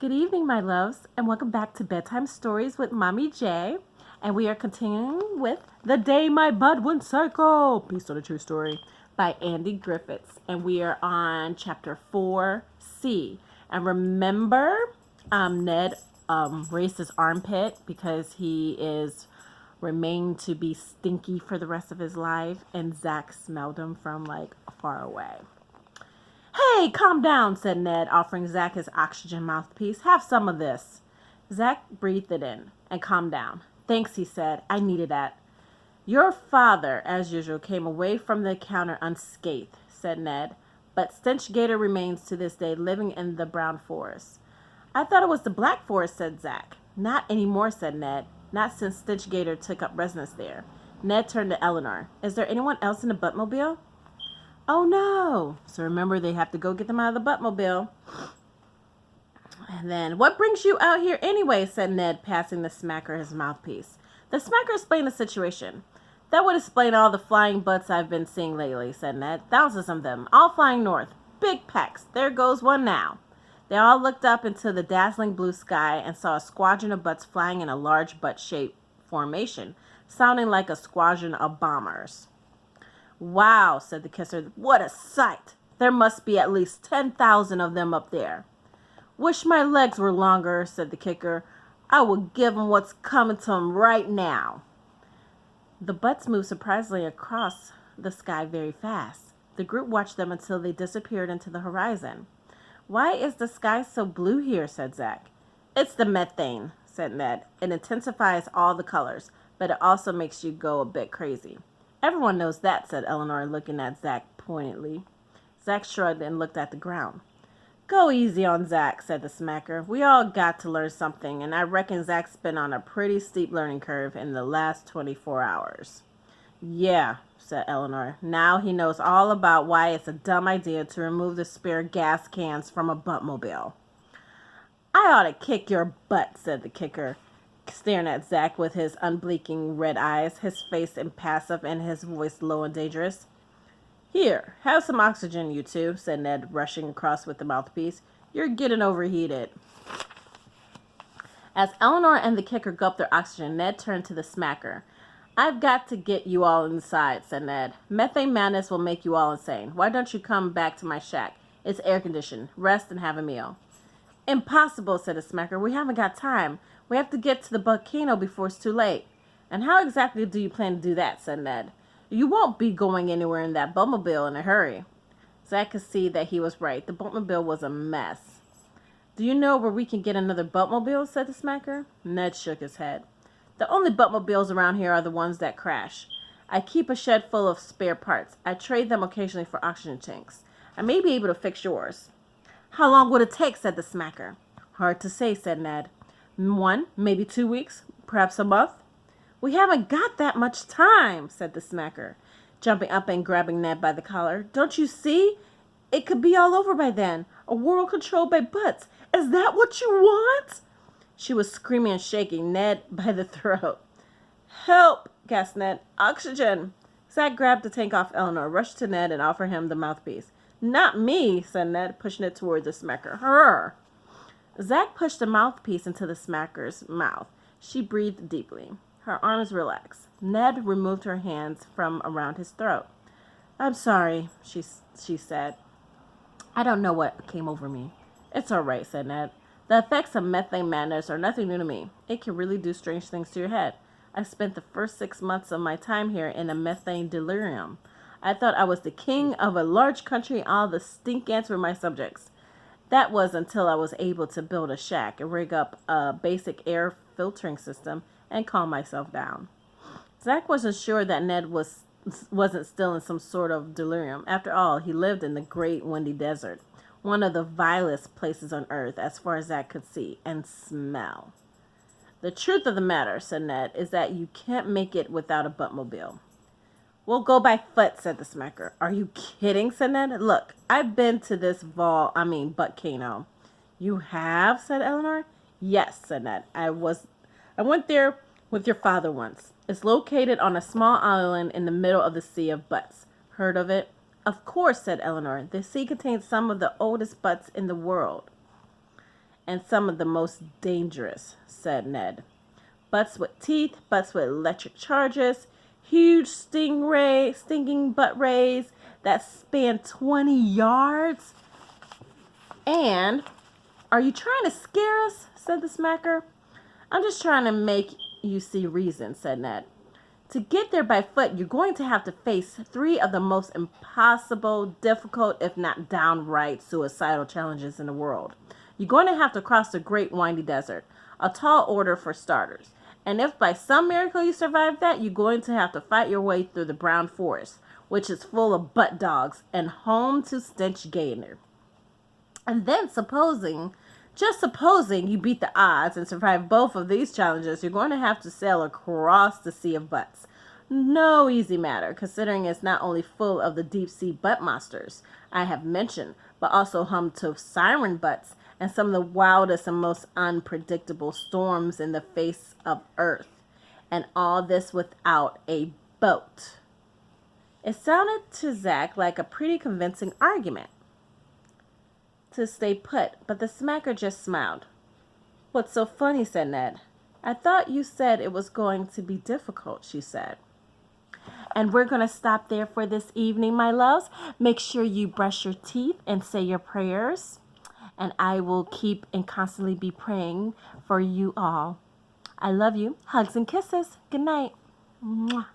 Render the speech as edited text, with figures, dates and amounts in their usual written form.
Good evening, my loves, and welcome back to Bedtime Stories with Mommy J. And we are continuing with The Day My Bud Went Psycho, based on a true story, by Andy Griffiths. And we are on chapter 4C. And remember, Ned raised his armpit because he is remained to be stinky for the rest of his life, and Zach smelled him from like far away. Hey, calm down, said Ned, offering Zach his oxygen mouthpiece. Have some of this. Zach breathed it in and calmed down. Thanks, he said. I needed that. Your father, as usual, came away from the counter unscathed, said Ned. But Stench Gator remains to this day living in the brown forest. I thought it was the black forest, said Zach. Not anymore, said Ned. Not since Stench Gator took up residence there. Ned turned to Eleanor. Is there anyone else in the Buttmobile? Oh no! So remember, they have to go get them out of the Buttmobile. And then, what brings you out here anyway? Said Ned, passing the smacker his mouthpiece. The smacker explained the situation. That would explain all the flying butts I've been seeing lately, said Ned. Thousands of them, all flying north. Big packs. There goes one now. They all looked up into the dazzling blue sky and saw a squadron of butts flying in a large butt-shaped formation, sounding like a squadron of bombers. Wow, said the kisser. What a sight! There must be at least 10,000 of them up there. Wish my legs were longer, said the kicker. I will give 'em what's coming to 'em right now. The butts moved surprisingly across the sky very fast. The group watched them until they disappeared into the horizon. Why is the sky so blue here, said Zach. It's the methane, said Ned. It intensifies all the colors, but it also makes you go a bit crazy. Everyone knows that, said Eleanor, looking at Zach pointedly. Zach shrugged and looked at the ground. Go easy on Zach, said the smacker. We all got to learn something, and I reckon Zach's been on a pretty steep learning curve in the last 24 hours. Yeah, said Eleanor. Now he knows all about why it's a dumb idea to remove the spare gas cans from a Buttmobile. I ought to kick your butt, said the kicker, staring at Zach with his unblinking red eyes, his face impassive and his voice low and dangerous. Here, have some oxygen, you two, said Ned, rushing across with the mouthpiece. You're getting overheated. As Eleanor and the kicker gulped their oxygen, Ned turned to the smacker. I've got to get you all inside, said Ned. Methane madness will make you all insane. Why don't you come back to my shack? It's air-conditioned. Rest and have a meal. Impossible, said the smacker. We haven't got time. We have to get to the volcano before it's too late. And how exactly do you plan to do that, said Ned. You won't be going anywhere in that boatmobile in a hurry. Zach could see that he was right. The boatmobile was a mess. Do you know where we can get another boatmobile, said the smacker. Ned shook his head. The only boatmobiles around here are the ones that crash. I keep a shed full of spare parts. I trade them occasionally for oxygen tanks. I may be able to fix yours. How long would it take, said the smacker. Hard to say, said Ned. 1, maybe 2 weeks, perhaps a month. We haven't got that much time, said the smacker, jumping up and grabbing Ned by the collar. Don't you see? It could be all over by then. A world controlled by butts. Is that what you want? She was screaming and shaking Ned by the throat. Help, gasped Ned. Oxygen. Zach grabbed the tank off Eleanor, rushed to Ned, and offered him the mouthpiece. Not me, said Ned, pushing it toward the smacker. Her. Zach pushed the mouthpiece into the smacker's mouth. She breathed deeply. Her arms relaxed. Ned removed her hands from around his throat. I'm sorry, she said. I don't know what came over me. It's all right, said Ned. The effects of methane madness are nothing new to me. It can really do strange things to your head. I spent the first 6 months of my time here in a methane delirium. I thought I was the king of a large country and all the stink ants were my subjects. That was until I was able to build a shack and rig up a basic air filtering system and calm myself down. Zach wasn't sure that Ned wasn't still in some sort of delirium. After all, he lived in the great windy desert, one of the vilest places on earth as far as Zach could see and smell. The truth of the matter, said Ned, is that you can't make it without a buttmobile. We'll go by foot, said the smacker. Are you kidding, said Ned. Look, I've been to this buttcano. You have, said Eleanor. Yes, said Ned. I went there with your father once. It's located on a small island in the middle of the Sea of Butts. Heard of it? Of course, said Eleanor. The sea contains some of the oldest butts in the world. and some of the most dangerous, said Ned. Butts with teeth, butts with electric charges, huge stinging butt rays that span 20 yards. And, are you trying to scare us? Said the smacker. I'm just trying to make you see reason, said Ned. To get there by foot, you're going to have to face 3 of the most impossible, difficult, if not downright suicidal challenges in the world. You're going to have to cross the great windy desert, a tall order for starters. And if by some miracle you survive that, you're going to have to fight your way through the brown forest, which is full of butt dogs and home to Stench Gaynor. And then just supposing you beat the odds and survive both of these challenges, you're going to have to sail across the Sea of Butts. No easy matter, considering it's not only full of the deep-sea butt monsters I have mentioned, but also home to siren butts and some of the wildest and most unpredictable storms in the face of Earth. And all this without a boat. It sounded to Zach like a pretty convincing argument to stay put, but the smacker just smiled. What's so funny, said Ned. I thought you said it was going to be difficult, she said. And we're going to stop there for this evening, my loves. Make sure you brush your teeth and say your prayers. And I will keep and constantly be praying for you all. I love you. Hugs and kisses. Good night. Mwah.